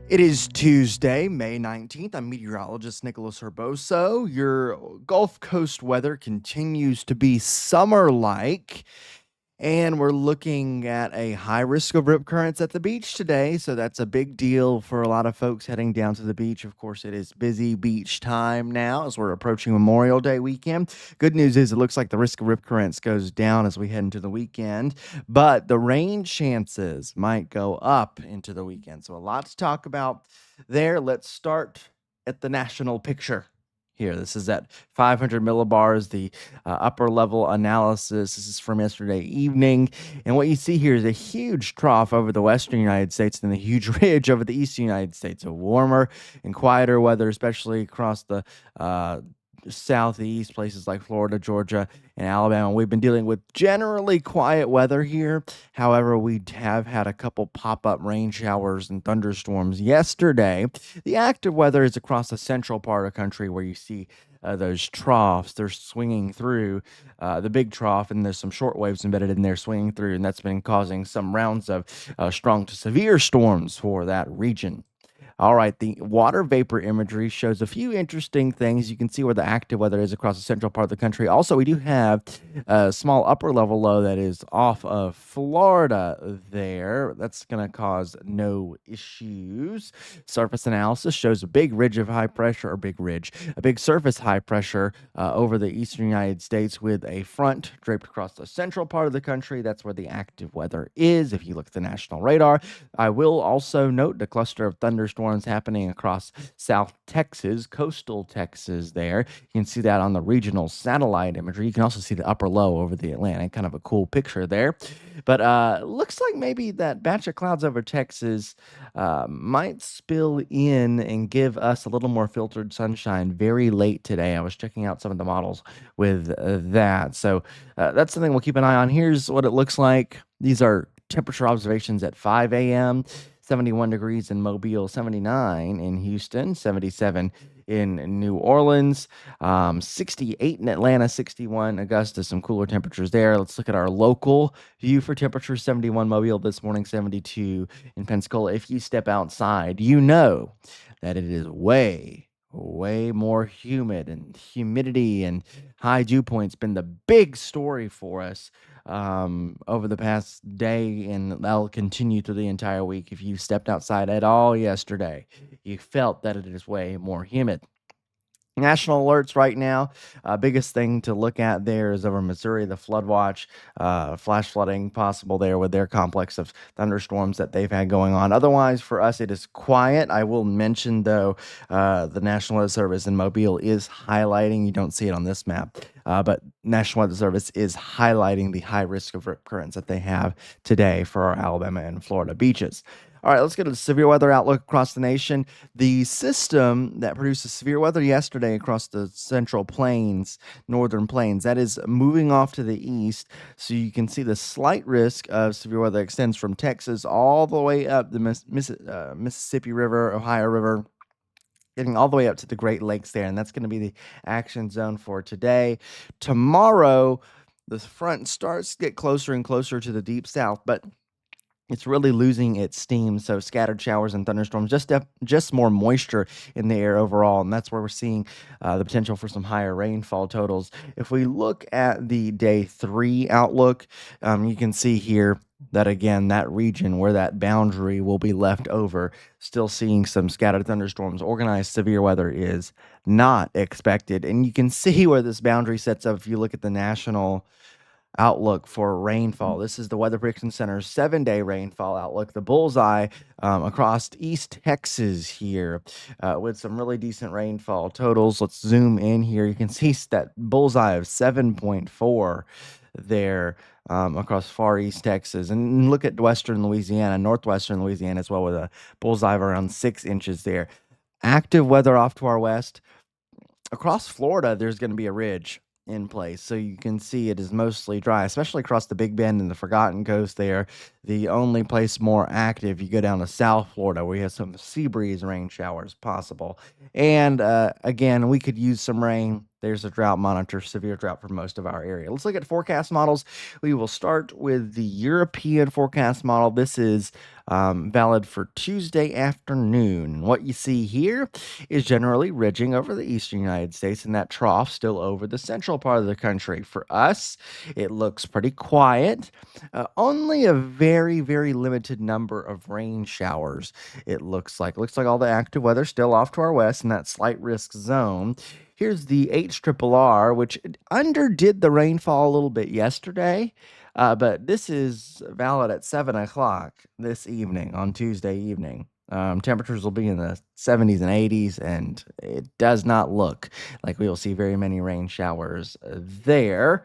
It is Tuesday, May 19th. I'm meteorologist Nicholas Herboso. Your Gulf Coast weather continues to be summer like, and we're looking at a high risk of rip currents at the beach today. So that's a big deal for a lot of folks heading down to the beach. Of course, it is busy beach time now as we're approaching Memorial Day weekend. Good news is it looks like the risk of rip currents goes down as we head into the weekend, but the rain chances might go up into the weekend. So a lot to talk about there. Let's start at the national picture here. This is at 500 millibars, the upper level analysis. This is from yesterday evening. And what you see here is a huge trough over the western United States and a huge ridge over the eastern United States. So warmer and quieter weather, especially across the southeast, places like Florida, Georgia, and Alabama. We've been dealing with generally quiet weather here. However, we have had a couple pop-up rain showers and thunderstorms yesterday. The active weather is across the central part of the country where you see those troughs. They're swinging through the big trough, and there's some short waves embedded in there swinging through, and that's been causing some rounds of strong to severe storms for that region. All right, the water vapor imagery shows a few interesting things. You can see where the active weather is across the central part of the country. Also, we do have a small upper level low that is off of Florida there. That's going to cause no issues. Surface analysis shows a big ridge of high pressure, or a big surface high pressure over the eastern United States with a front draped across the central part of the country. That's where the active weather is. If you look at the national radar, I will also note the cluster of thunderstorms happening across South Texas, coastal Texas there. You can see that on the regional satellite imagery. You can also see the upper low over the Atlantic. Kind of a cool picture there. But looks like maybe that batch of clouds over Texas might spill in and give us a little more filtered sunshine very late today. I was checking out some of the models with that. So that's something we'll keep an eye on. Here's what it looks like. These are temperature observations at 5 a.m. 71 degrees in Mobile, 79 in Houston, 77 in New Orleans, 68 in Atlanta, 61 Augusta, some cooler temperatures there. Let's look at our local view for temperature. 71 Mobile this morning, 72 in Pensacola. If you step outside, you know that it is way more humid, and humidity and high dew points been the big story for us over the past day, and that'll continue through the entire week. If you stepped outside at all yesterday, you felt that it is way more humid. National alerts right now. Biggest thing to look at there is over Missouri, the flood watch, flash flooding possible there with their complex of thunderstorms that they've had going on. Otherwise, for us, it is quiet. I will mention, though, the National Weather Service in Mobile is highlighting, you don't see it on this map, but National Weather Service is highlighting the high risk of rip currents that they have today for our Alabama and Florida beaches. All right, let's get to the severe weather outlook across the nation. The system that produced the severe weather yesterday across the central plains, northern plains, that is moving off to the east. So you can see the slight risk of severe weather extends from Texas all the way up the Mississippi River, Ohio River, getting all the way up to the Great Lakes there. And that's going to be the action zone for today. Tomorrow, the front starts to get closer and closer to the deep south, but it's really losing its steam, so scattered showers and thunderstorms, just more moisture in the air overall, and that's where we're seeing the potential for some higher rainfall totals. If we look at the day 3 outlook, you can see here that, again, that region where that boundary will be left over, still seeing some scattered thunderstorms. Organized severe weather is not expected, and you can see where this boundary sets up if you look at the national outlook for rainfall. This is the Weather Prediction Center's 7-day rainfall outlook. The bullseye across East Texas here with some really decent rainfall totals. Let's zoom in here. You can see that bullseye of 7.4 there across far East Texas. And look at western Louisiana, northwestern Louisiana as well, with a bullseye of around 6 inches there. Active weather off to our west. Across Florida, there's going to be a ridge in place, so you can see it is mostly dry, especially across the Big Bend and the Forgotten Coast there. The only place more active, you go down to South Florida, where you have some sea breeze rain showers possible. And again, we could use some rain there's a drought monitor, severe drought for most of our area. Let's look at forecast models. We will start with the European forecast model. This is valid for Tuesday afternoon. What you see here is generally ridging over the eastern United States, and that trough still over the central part of the country. For us, it looks pretty quiet. Only a very, very limited number of rain showers. It looks like all the active weather still off to our west in that slight risk zone. Here's the HRRR, which underdid the rainfall a little bit yesterday. But this is valid at 7 o'clock this evening on Tuesday evening. Temperatures will be in the 70s and 80s, and it does not look like we will see very many rain showers there.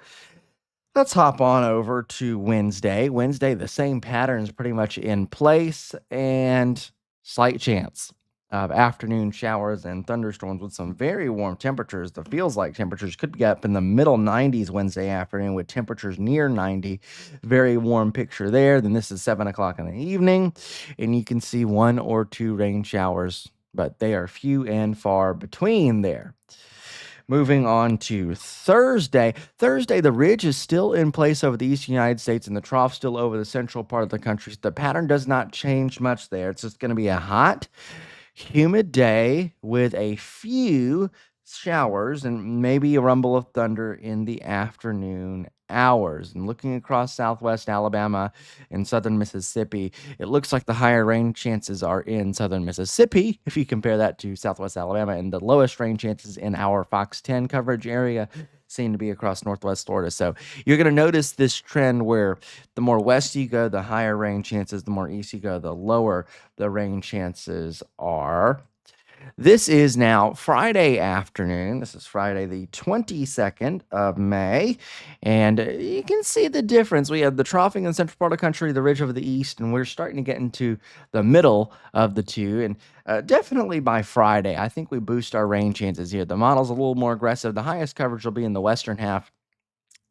Let's hop on over to Wednesday. Wednesday, the same pattern is pretty much in place, and slight chance of afternoon showers and thunderstorms with some very warm temperatures. The feels like temperatures could be up in the middle 90s Wednesday afternoon with temperatures near 90. Very warm picture there. Then this is 7 o'clock in the evening, and you can see one or two rain showers, but they are few and far between there. Moving on to Thursday. Thursday, the ridge is still in place over the eastern United States and the trough still over the central part of the country. So the pattern does not change much there. It's just going to be a hot, humid day with a few showers and maybe a rumble of thunder in the afternoon hours. And looking across southwest Alabama and southern Mississippi, it looks like the higher rain chances are in southern Mississippi if you compare that to southwest Alabama, and the lowest rain chances in our Fox 10 coverage area seem to be across northwest Florida. So you're going to notice this trend where the more west you go, the higher rain chances, the more east you go, the lower the rain chances are. This is now Friday afternoon. This is Friday, the 22nd of May. And you can see the difference. We have the troughing in the central part of the country, the ridge over the east, and we're starting to get into the middle of the two. And definitely by Friday, I think we boost our rain chances here. The model's a little more aggressive. The highest coverage will be in the western half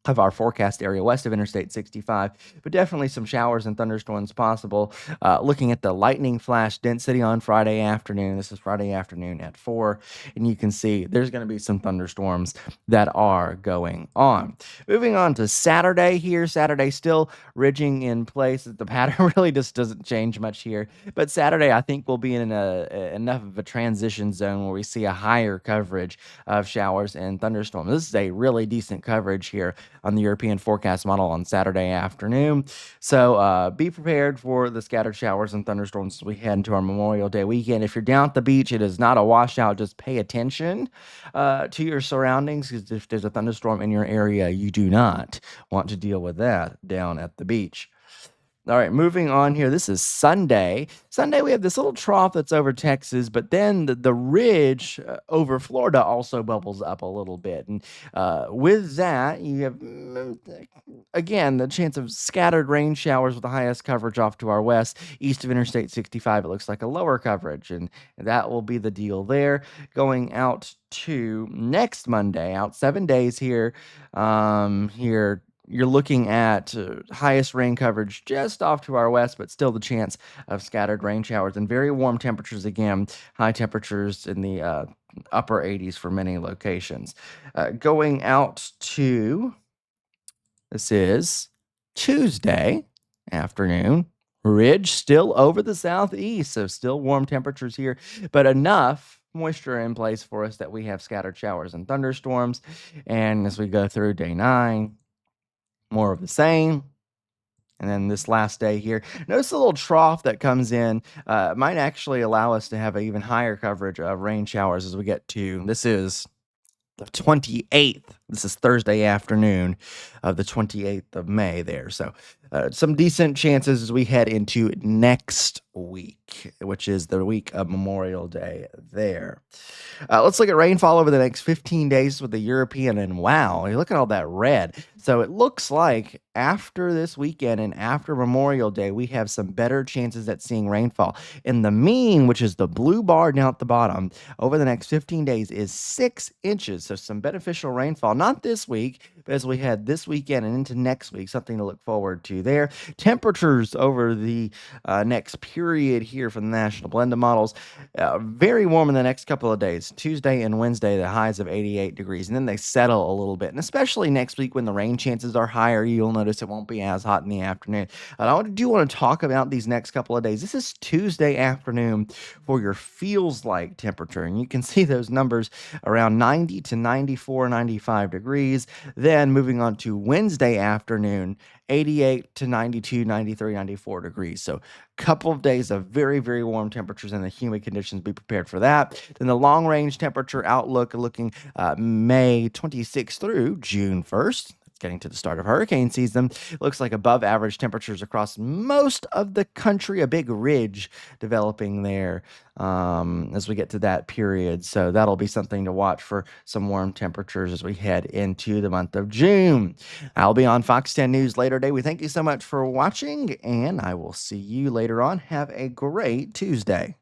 of our forecast area west of Interstate 65, but definitely some showers and thunderstorms possible. Looking at the lightning flash density on Friday afternoon, this is Friday afternoon at 4, and you can see there's going to be some thunderstorms that are going on. Moving on to Saturday here. Saturday still ridging in place. The pattern really just doesn't change much here, but Saturday I think we'll be in enough of a transition zone where we see a higher coverage of showers and thunderstorms. This is a really decent coverage here on the European forecast model on Saturday afternoon. So be prepared for the scattered showers and thunderstorms as we head into our Memorial Day weekend. If you're down at the beach, it is not a washout. Just pay attention to your surroundings, because if there's a thunderstorm in your area, you do not want to deal with that down at the beach. All right, moving on here. This is Sunday. Sunday, we have this little trough that's over Texas, but then the ridge over Florida also bubbles up a little bit. And with that, you have, again, the chance of scattered rain showers with the highest coverage off to our west. East of Interstate 65, it looks like a lower coverage, and that will be the deal there. Going out to next Monday, out 7 days here, you're looking at highest rain coverage just off to our west, but still the chance of scattered rain showers and very warm temperatures again, high temperatures in the upper 80s for many locations. Going out to, this is Tuesday afternoon, ridge still over the southeast, so still warm temperatures here, but enough moisture in place for us that we have scattered showers and thunderstorms. And as we go through day 9, more of the same. And then this last day here, notice the little trough that comes in might actually allow us to have an even higher coverage of rain showers as we get to, this is the 28th. This is Thursday afternoon of the 28th of May there. So some decent chances as we head into next week, which is the week of Memorial Day there. Let's look at rainfall over the next 15 days with the European, and wow, you look at all that red. So it looks like after this weekend and after Memorial Day, we have some better chances at seeing rainfall. And the mean, which is the blue bar down at the bottom, over the next 15 days is 6 inches. So some beneficial rainfall, not this week, as we head this weekend and into next week. Something to look forward to there. Temperatures over the next period here from the National Blender models. Very warm in the next couple of days. Tuesday and Wednesday, the highs of 88 degrees, and then they settle a little bit. And especially next week when the rain chances are higher, you'll notice it won't be as hot in the afternoon. But I do want to talk about these next couple of days. This is Tuesday afternoon for your feels like temperature, and you can see those numbers around 90 to 94, 95 degrees. Then moving on to Wednesday afternoon, 88 to 92, 93, 94 degrees. So couple of days of very, very warm temperatures and the humid conditions. Be prepared for that. Then the long range temperature outlook looking May 26th through June 1st. Getting to the start of hurricane season. Looks like above average temperatures across most of the country, a big ridge developing there as we get to that period. So that'll be something to watch for some warm temperatures as we head into the month of June. I'll be on Fox 10 News later today. We thank you so much for watching, and I will see you later on. Have a great Tuesday.